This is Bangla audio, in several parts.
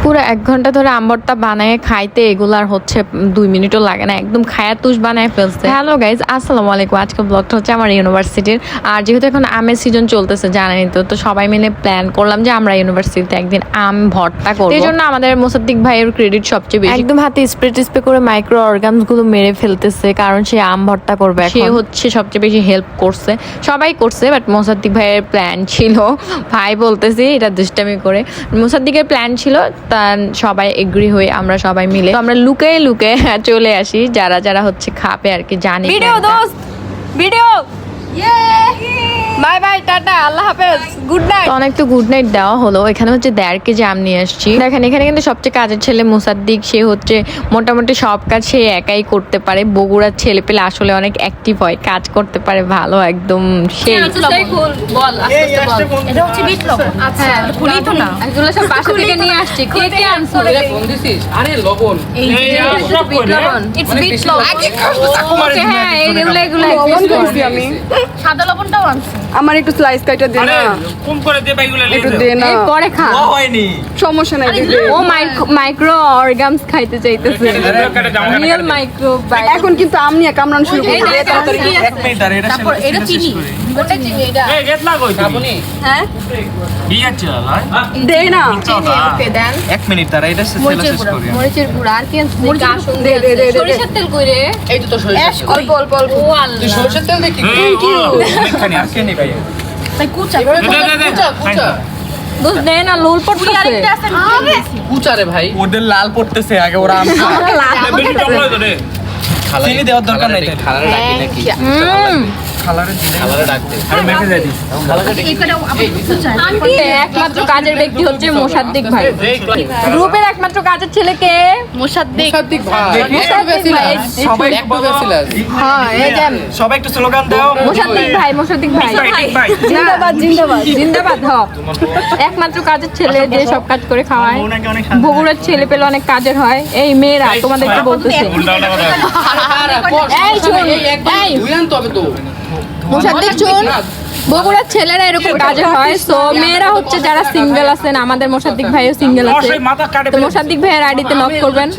পুরো 1 ঘন্টা ধরে আম ভর্তা বানায় খাইতে এগুলার হচ্ছে 2 মিনিটও লাগে না, একদম খায়া তুষ বানায় ফেলছে। হ্যালো গাইজ, আসসালামু আলাইকুম। আজকে ব্লগটা হচ্ছে আমার ইউনিভার্সিটির, আর যেহেতু এখন আমের সিজন চলতেছে জানেনই তো সবাই মিলে প্ল্যান করলাম যে আমরা ইউনিভার্সিটিতে একদিন আম ভর্তা করব। এই জন্য আমাদের মোসাদ্দিক ভাইয়ের ক্রেডিট সবচেয়ে বেশি। একদম হাতে স্প্রে করে মাইক্রো অর্গানস গুলো মেরে ফেলতেছে, কারণ সে আম ভর্তা করবে। সে হচ্ছে সবচেয়ে বেশি হেল্প করছে, সবাই করছে, বাট মোসাদ্দিক ভাইয়ের প্ল্যান ছিল। ভাই বলতেছি এটা দুষ্টামি করে, মোসাদ্দিকের প্ল্যান ছিল, তার সবাই এগ্রি হয়ে আমরা সবাই মিলে আমরা লুকায়ে লুকায়ে চলে আসি, যারা যারা হচ্ছে খাবে আর কি। জানি ভিডিও দোস্ত, ভিডিও বাই বাই, টাটা, আল্লাহ হাফেজ, গুড নাইট। অনেক তো গুড নাইট দেওয়া হলো। এখানে হচ্ছে 1.5 কেজি আম নিয়ে আসছি। দেখেন এখানে কিন্তু সবচেয়ে কাজের ছেলে মোসাদ্দিক, সে হচ্ছে মোটামুটি সব কাজ সে একাই করতে পারে। বগুড়ার ছেলে পেলে আসলে অনেক অ্যাক্টিভ হয়, কাজ করতে পারে ভালো একদম। সেই বল এটা হচ্ছে বিট লবণ। আচ্ছা ভুলি তো না, এগুলো সব বাসা থেকে নিয়ে আসছি। কে কে আনছো? এটা ফোন দিছিস? আরে লবণ, এই বিট লবণ, ইটস বিট লবণ। ওকে হ্যাঁ, এগুলো লবণ কইছি আমি। সাদা লবণটাও আনছি। আমার একটু স্লাইস কাটা দে না, কম করে দে ভাইগুলো একটু দে না, পরে খা, ও হয়নি সমস্যা নাই, দে। ও মাইক্রো অর্গানস খাইতে চাইতেছে, রিয়েল মাইক্রো। এখন কিন্তু আম নিয়ে কামড়ানো শুরু করে দে তাড়াতাড়ি। 1 মিনিট আর তারপর এটা চিনি, ওটা চিনি, এটা এই গেট লাগোই আপনি। হ্যাঁ বিয়া চল দে না, চিনি ওকে দেন। 1 মিনিট তারা এটা শেষ করি। মরিচের গুঁড়া আর কি মরিচ আসুন দে দে দে। সরিষার তেল কই রে? এই তো সরিষার তেল, অল্প অল্প অল্প। ও আল্লাহ, তুই সরিষার তেল দেখি। Thank you. এখানে আর কে নেই ভাই, তাই কুচা কুচা দোস দে না, লোল পড়তেছে। আরেকটা আছে কুচা রে ভাই, ওদের লাল পড়তেছে আগে, ওরা আম লাল বেশি টকলো তো রে। চিনি দেওয়ার দরকার নাই, খালারে ডাকি নাকি? খালারে ডাকতে আমি মেখে যাই দিই। আন্টি একমাত্র কাজের ব্যক্তি হচ্ছে মোসাদ্দিক ভাই। গ্রুপের একমাত্র কাজের ছেলে কে? মোসাদ্দিক ভাই। সবাই একটু বেসিলাস। হ্যাঁ এই যে সবাই একটু স্লোগান দাও। মোসাদ্দিক ভাই জিন্দাবাদ জিন্দাবাদ জিন্দাবাদ। হ্যাঁ একমাত্র কাজের ছেলে যে সব কাজ করে খাওয়ায়। বগুড়ার ছেলে পেলে অনেক কাজের হয়। এই মেয়েরা তোমাদেরকে বলতেছে, এই শুন, এই বুঝলেন তবে তো মোসাদ্দিক শুন, বগুড়ার ছেলেরা এরকম কাজে হয়। সো মেয়েরা হচ্ছে যারা সিঙ্গেল আছেন, আমাদের মোসাদ্দিক ভাইও সিঙ্গেল আছে, তো মোসাদ্দিক ভাইয়ের আইডিতে নক করবেন,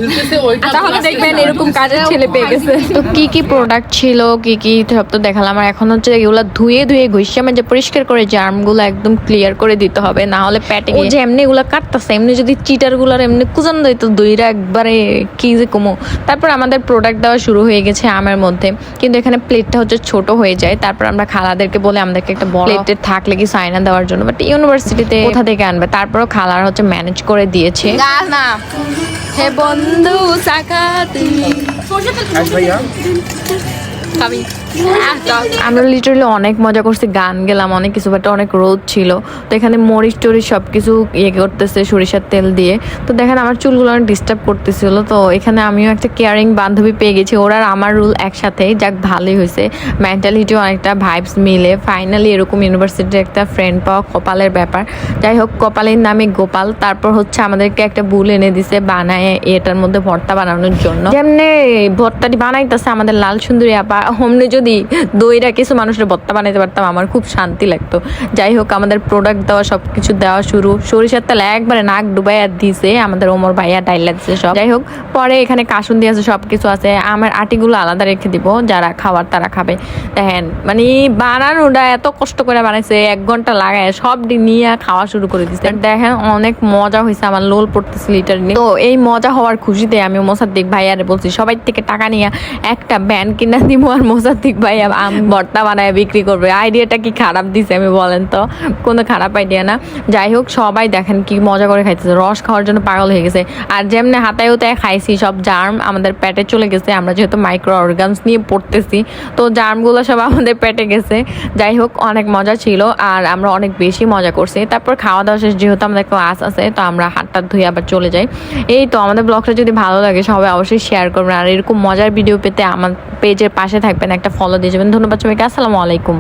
তাহলে দেখবেন এরকম কাজের ছেলে পেয়ে গেছে। তো কি কি প্রোডাক্ট ছিল, কি কি সব তো দেখালাম। আর এখন হচ্ছে এগুলো ধুয়ে ঘষে যে পরিষ্কার করে জার্মগুলো একদম ক্লিয়ার করে দিতে হবে, না হলে পেটে যে এমনি এগুলো কাটতেছে, এমনি যদি চিটারগুলোর এমনি কুজান দিত দইরা একবারে কি যে কমো। তারপর আমাদের প্রোডাক্ট দেওয়া শুরু হয়ে গেছে আমের মধ্যে, কিন্তু এখানে প্লেটটা হচ্ছে ছোট হয়ে যায়। তারপর আমরা খালাদেরকে বলে আমাদেরকে একটা প্লেটের থাকলে কি সাইনা দেওয়ার জন্য, বাট ইউনিভার্সিটিতে কোথা থেকে আনবে। তারপরও খালার হচ্ছে ম্যানেজ করে দিয়েছে। হে বন্ধু আমরা লিটারালি অনেক মজা করছি, গান গেলাম, অনেক কিছু, বাট অনেক রোদ ছিল। তো এখানে মরিচ টরিচ সবকিছু করতেছে সরিষার তেল দিয়ে। তো দেখেন আমার চুলগুলো অনেক ডিস্টার্ব করতেছিল, তো এখানে আমিও একটা কেয়ারিং বান্ধবী পেয়ে গেছি। ওরা আর আমার রুল একসাথে, যাক ভালোই হয়েছে, মেন্টালিটিও অনেকটা ভাইবস মিলে। ফাইনালি এরকম ইউনিভার্সিটির একটা ফ্রেন্ড পাওয়া কপালের ব্যাপার। যাই হোক, কপালের নামে গোপাল। তারপর হচ্ছে আমাদেরকে একটা বুল এনে দিছে বানায় এটার মধ্যে ভর্তা বানানোর জন্য। যেমনি ভর্তাটি বানাইতেছে আমাদের লাল সুন্দরী আপা, অমনি যদি দইরা কিছু মানুষের ভর্তা বানাইতে পারতাম আমার খুব শান্তি লাগতো। যাই হোক, আমাদের প্রোডাক্ট দেওয়া সবকিছু দেওয়া শুরু। সরিষার তেল একবারে নাক ডুবাইয়া দিছে আমাদের ওমর ভাইয়া, ডাইলা দিছে সব। যাই হোক, পরে এখানে কাসুন দিয়ে আছে, সবকিছু আছে। আমার আটিগুলো আলাদা রেখে দিব, যারা খাবার তারা খাবে। দেখেন মানে বানানোটা এত কষ্ট করে বানাইছে, 1 ঘন্টা লাগায় সব নিয়ে খাওয়া শুরু করে দিচ্ছে। দেখেন অনেক মজা হয়েছে, আমার লোল পড়তেছে লিটার নিয়ে। তো এই মজা হওয়ার খুশিতে আমি মোসাদ্দিক ভাইয়ারে বলছি সবাই থেকে টাকা নিয়ে একটা ব্যান কিনা দিব, আর মোসাদ্দিক ভাই আম ভর্তা বানায় বিক্রি করবে। আইডিয়াটা কি খারাপ দিছে আমি বলেন তো? কোনো খারাপ আইডিয়া না। যাই হোক, সবাই দেখেন কি মজা করে খাইতেছে, রস খাওয়ার জন্য পাগল হয়ে গেছে। আর যেমনি হাতায় উতায় খাইছি, সব জার্ম আমাদের পেটে চলে গেছে। আমরা যেহেতু মাইক্রো অর্গানস নিয়ে পড়তেছি, তো জার্মগুলো সব আমাদের পেটে গেছে। যাই হোক, অনেক মজা ছিল, আর আমরা অনেক বেশি মজা করছি। তারপর খাওয়া দাওয়া শেষ, যেহেতু আমাদের ক্লাস আছে, তো আমরা হাতটা ধুয়ে আবার চলে যাই। এই তো আমাদের ব্লগটা যদি ভালো লাগে সবাই অবশ্যই শেয়ার করবেন, আর এরকম মজার ভিডিও পেতে আমার পেজের পাশে থাকবেন, একটা ফলো দিয়ে যাবেন। ধন্যবাদ সবাইকে, আসসালামু আলাইকুম।